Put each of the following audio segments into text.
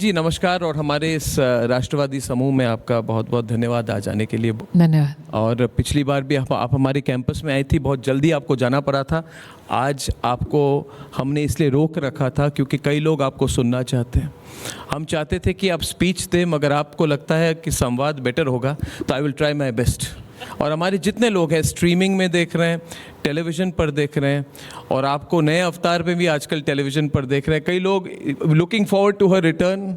जी नमस्कार और हमारे इस राष्ट्रवादी समूह में आपका बहुत बहुत धन्यवाद आ जाने के लिए। धन्यवाद। और पिछली बार भी आप हमारे कैंपस में आई थी, बहुत जल्दी आपको जाना पड़ा था। आज आपको हमने इसलिए रोक रखा था क्योंकि कई लोग आपको सुनना चाहते हैं। हम चाहते थे कि आप स्पीच दें, मगर आपको लगता है कि संवाद बेटर होगा, तो I will try my best. और हमारे जितने लोग हैं स्ट्रीमिंग में देख रहे हैं, टेलीविज़न पर देख रहे हैं, और आपको नए अवतार में भी आजकल टेलीविज़न पर देख रहे हैं, कई लोग looking forward to her return,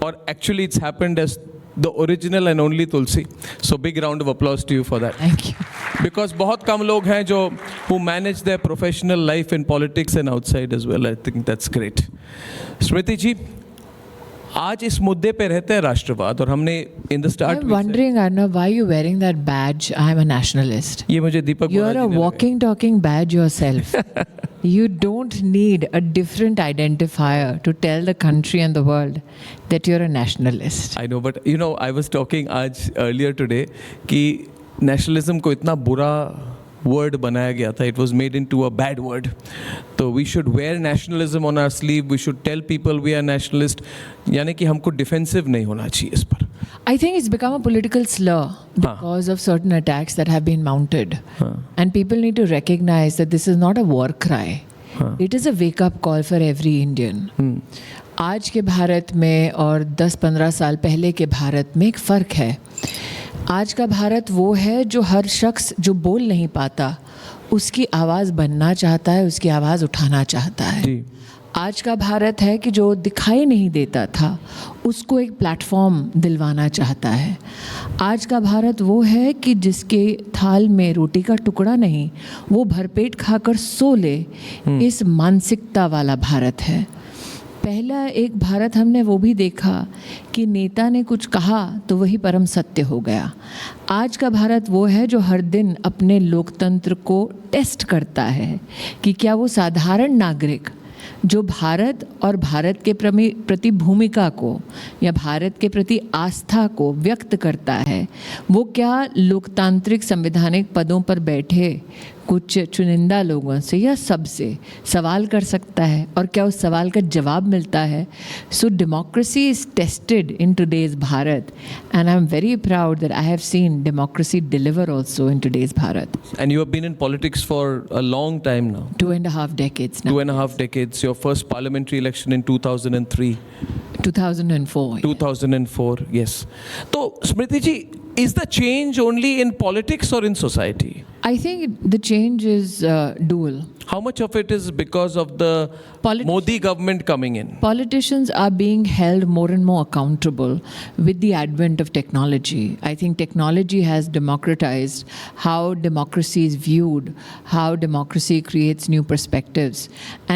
और actually it's happened as the original and only Tulsi. So big round of applause to you for that. Thank you. Because बहुत कम लोग हैं जो who manage their professional life in politics and outside as well. I think that's great. Smriti ji, आज इस मुद्दे पे रहते हैं राष्ट्रवाद, और हमने in the start I'm wondering, Arnav, why you wearing that badge? I'm a nationalist. ये मुझे दीपक You are a walking, talking badge yourself. You don't need a different identifier to tell the country and the world that you're a nationalist. I know, but you know, I was talking आज earlier today कि nationalism को इतना बुरा word बनाया गया था, it was made into a bad word. तो we should wear nationalism on our sleeve, we should tell people we are nationalist, यानी कि हमको डिफेंसिव नहीं होना चाहिए इस पर। I think it's become a political slur because of certain attacks that have been mounted. And people need to recognize that this is not a war cry. It is a wake-up call for every Indian. आज के भारत में और 10-15 साल पहले के भारत में एक फ़र्क है। आज का भारत वो है जो हर शख्स जो बोल नहीं पाता उसकी आवाज़ बनना चाहता है, उसकी आवाज़ उठाना चाहता है जी। आज का भारत है कि जो दिखाई नहीं देता था उसको एक प्लेटफॉर्म दिलवाना चाहता है। आज का भारत वो है कि जिसके थाल में रोटी का टुकड़ा नहीं, वो भरपेट खाकर सो ले, इस मानसिकता वाला भारत है। पहला एक भारत हमने वो भी देखा कि नेता ने कुछ कहा तो वही परम सत्य हो गया। आज का भारत वो है जो हर दिन अपने लोकतंत्र को टेस्ट करता है कि क्या वो साधारण नागरिक जो भारत और भारत के प्रति भूमिका को या भारत के प्रति आस्था को व्यक्त करता है, वो क्या लोकतांत्रिक संवैधानिक पदों पर बैठे कुछ चुनिंदा लोगों से या सबसे सवाल कर सकता है, और क्या उस सवाल का जवाब मिलता है। So democracy is tested in today's Bharat, and I am very proud that I have seen democracy deliver also in today's Bharat. And you have been in politics for a long time now. 2.5 decades now. 2.5 decades. Your first parliamentary election in 2003. 2004. 2004, yes. So, Smriti ji, is the change only in politics or in society? I think the change is dual. How much of it is because of the Modi government coming in? Politicians are being held more and more accountable with the advent of technology. I think technology has democratized how democracy is viewed, how democracy creates new perspectives,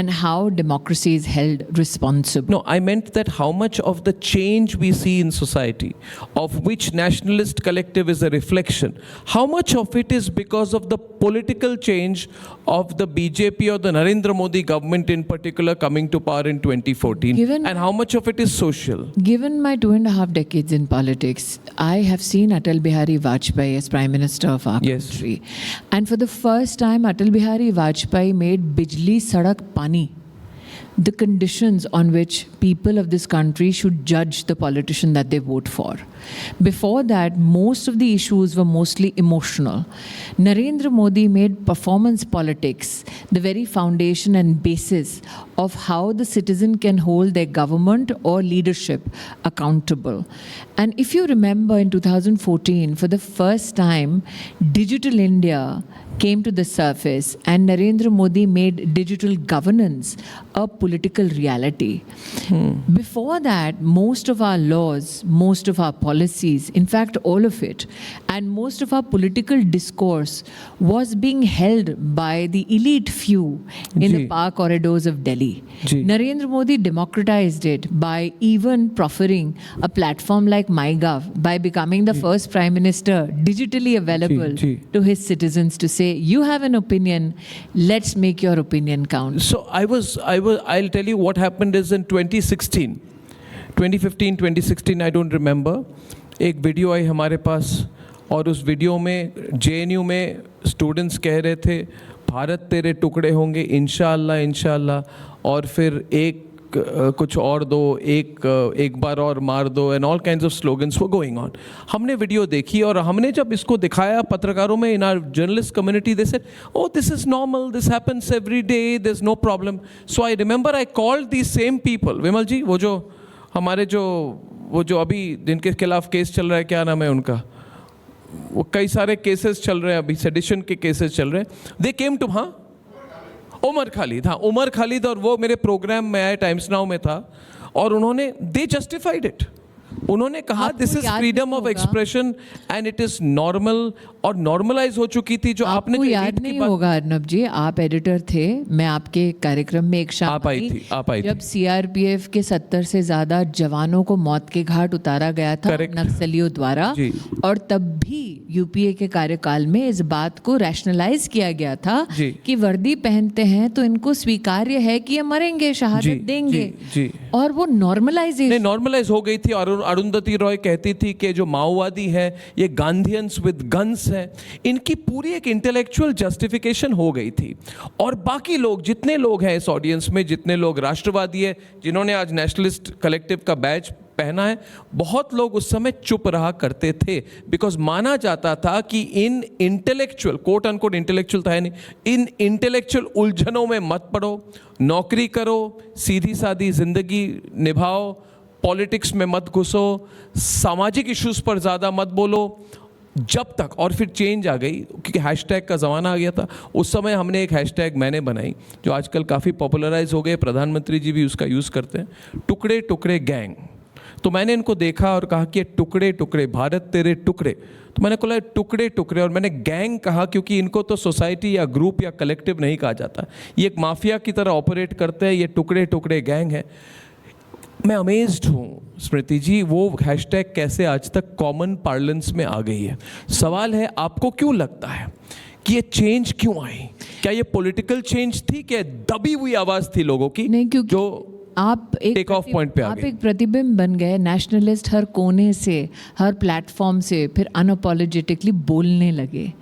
and how democracy is held responsible. No, I meant that how much of the change we see in society, of which Nationalist Collective is a reflection, how much of it is because of the political change of the BJP or the Narendra Modi government in particular coming to power in 2014, and how much of it is social? Given my 2.5 decades in politics, I have seen Atal Bihari Vajpayee as Prime Minister of our country. And for the first time, Atal Bihari Vajpayee made Bijli Sadak Pani the conditions on which people of this country should judge the politician that they vote for. Before that, most of the issues were mostly emotional. Narendra Modi made performance politics the very foundation and basis of how the citizen can hold their government or leadership accountable. And if you remember, in 2014, for the first time, Digital India came to the surface, and Narendra Modi made digital governance a political reality. Before that, most of our laws, most of our policies, in fact all of it, and most of our political discourse was being held by the elite few in the power corridors of Delhi. Narendra Modi democratized it by even proffering a platform like MyGov, by becoming the first Prime Minister digitally available to his citizens to say, you have an opinion, let's make your opinion count. So I'll tell you what happened is in 2015, 2016, I don't remember, एक video आई हमारे पास, और उस video में JNU में students कह रहे थे भारत तेरे टुकड़े होंगे इंशाअल्लाह इंशाअल्लाह, और फिर एक कुछ और दो, एक बार और मार दो, and all kinds of slogans were going on. हमने वीडियो देखी और हमने जब इसको दिखाया पत्रकारों में, in our journalist community, they said, "Oh, this is normal, this happens every day, there's no problem." So I remember I called these same people, विमल जी, वो जो अभी जिनके खिलाफ केस चल रहा है, क्या नाम है उनका, वो कई सारे केसेस चल रहे हैं अभी, सेडिशन के केसेस चल रहे हैं, दे केम टू, हाँ, उमर खालिद, हाँ उमर खालिद, और वो मेरे प्रोग्राम में आए, टाइम्स नाउ में था, और उन्होंने दे जस्टिफाइड इट। उन्होंने कहा this is freedom of expression and it is normal, और नॉर्मलाइज हो चुकी थी। जो आपने आपको जो याद नहीं होगा अर्नब जी, आप एडिटर थे, मैं आपके कार्यक्रम में एक शाम आप आई थी जब सीआरपीएफ के 70 से ज्यादा जवानों को मौत के घाट उतारा गया था Correct. नक्सलियों द्वारा, जी। और तब भी यूपीए के कार्यकाल में इस बात को रैशनलाइज किया गया था जी। कि वर्दी पहनते हैं तो इनको स्वीकार्य है कि ये मरेंगे, शहादत देंगे, जी। और वो नॉर्मलाइजेशन नॉर्मलाइज हो गई थी। और अरुंधति रॉय कहती थी कि जो माओवादी है ये गांधीयंस विद गन्स है, इनकी पूरी एक इंटेलेक्चुअल जस्टिफिकेशन हो गई थी। और बाकी लोग, जितने लोग हैं इस ऑडियंस में, जितने लोग राष्ट्रवादी है, जिन्होंने आज नेशनलिस्ट कलेक्टिव का बैच पहना है, बहुत लोग उस समय चुप रहा करते थे, बिकॉज माना जाता था कि इन इंटेलेक्चुअल, कोट अनकोट इंटेलेक्चुअल था नहीं, इन इंटेलेक्चुअल उलझनों में मत पड़ो, नौकरी करो, सीधी सादी जिंदगी निभाओ, पॉलिटिक्स में मत घुसो, सामाजिक इश्यूज पर ज़्यादा मत बोलो, जब तक। और फिर चेंज आ गई, क्योंकि हैशटैग का ज़माना आ गया था। उस समय हमने एक हैशटैग मैंने बनाई जो आजकल काफ़ी पॉपुलराइज हो गए, प्रधानमंत्री जी भी उसका यूज़ करते हैं, टुकड़े टुकड़े गैंग। तो मैंने इनको देखा और कहा कि टुकड़े टुकड़े, भारत तेरे टुकड़े, तो मैंने बोला टुकड़े टुकड़े, और मैंने गैंग कहा क्योंकि इनको तो सोसाइटी या ग्रुप या कलेक्टिव नहीं कहा जाता, ये एक माफिया की तरह ऑपरेट करते हैं, ये टुकड़े टुकड़े गैंग है। मैं अमेज्ड हूँ स्मृति जी, वो हैशटैग कैसे आज तक कॉमन पार्लेंस में आ गई है। सवाल है, आपको क्यों लगता है कि ये चेंज क्यों आई? क्या ये पॉलिटिकल चेंज थी, क्या दबी हुई आवाज़ थी लोगों की? नहीं, क्योंकि जो आप टेक ऑफ पॉइंट पे आ आप गए। एक प्रतिबिंब बन गए, नेशनलिस्ट हर कोने से, हर प्लेटफॉर्म से फिर अनअपोलोजेटिकली बोलने लगे।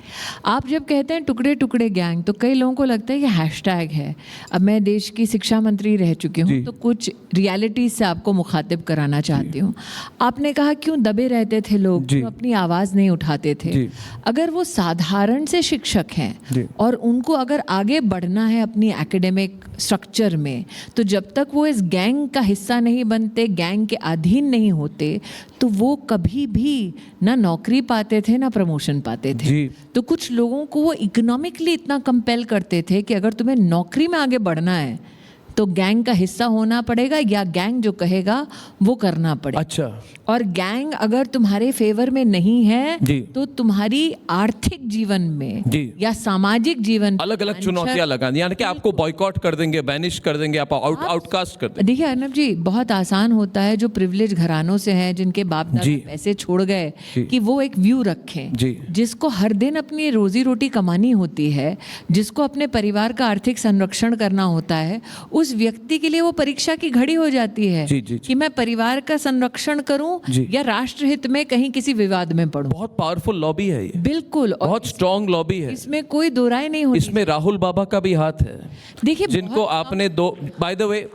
आप जब कहते हैं टुकड़े टुकड़े गैंग, तो कई लोगों को लगता है कि हैशटैग है। अब मैं देश की शिक्षा मंत्री रह चुकी हूँ, तो कुछ रियलिटी से आपको मुखातिब कराना चाहती हूँ। आपने कहा क्यों दबे रहते थे लोग, क्यों अपनी आवाज़ नहीं उठाते थे। अगर वो साधारण से शिक्षक हैं और उनको अगर आगे बढ़ना है अपनी एकेडमिक स्ट्रक्चर में, तो जब तक वो इस गैंग का हिस्सा नहीं बनते, गैंग के अधीन नहीं होते, तो वो कभी भी ना नौकरी पाते थे ना प्रमोशन पाते थे। तो कुछ लोगों को वो इकोनॉमिकली इतना कंपेल करते थे कि अगर तुम्हें नौकरी में आगे बढ़ना है तो गैंग का हिस्सा होना पड़ेगा, या गैंग जो कहेगा वो करना पड़ेगा। अच्छा। और गैंग अगर तुम्हारे फेवर में नहीं है तो तुम्हारी आर्थिक जीवन में या सामाजिक जीवन अलग अलग चुनौतियां लगा, यानी कि आपको बॉयकॉट कर देंगे, बैनिश कर देंगे, आप आउटकास्ट कर देंगे। देखिए अर्नब जी, बहुत आसान होता है जो प्रिविलेज घरानों से हैं, जिनके बाप दादा पैसे छोड़ गए, कि वो एक व्यू रखें, जिसको हर दिन अपनी रोजी रोटी कमानी होती है, जिसको अपने परिवार का आर्थिक संरक्षण करना होता है, उस व्यक्ति के लिए वो परीक्षा की घड़ी हो जाती है कि मैं परिवार का संरक्षण करूं या राष्ट्र हित में कहीं किसी विवाद में पड़ूं। बहुत पावरफुल लॉबी है ये, बिल्कुल, बहुत स्ट्रॉन्ग लॉबी है, इसमें कोई दो राय नहीं होती। इसमें राहुल बाबा का भी हाथ है। देखिए, जिनको आपने बाय द वे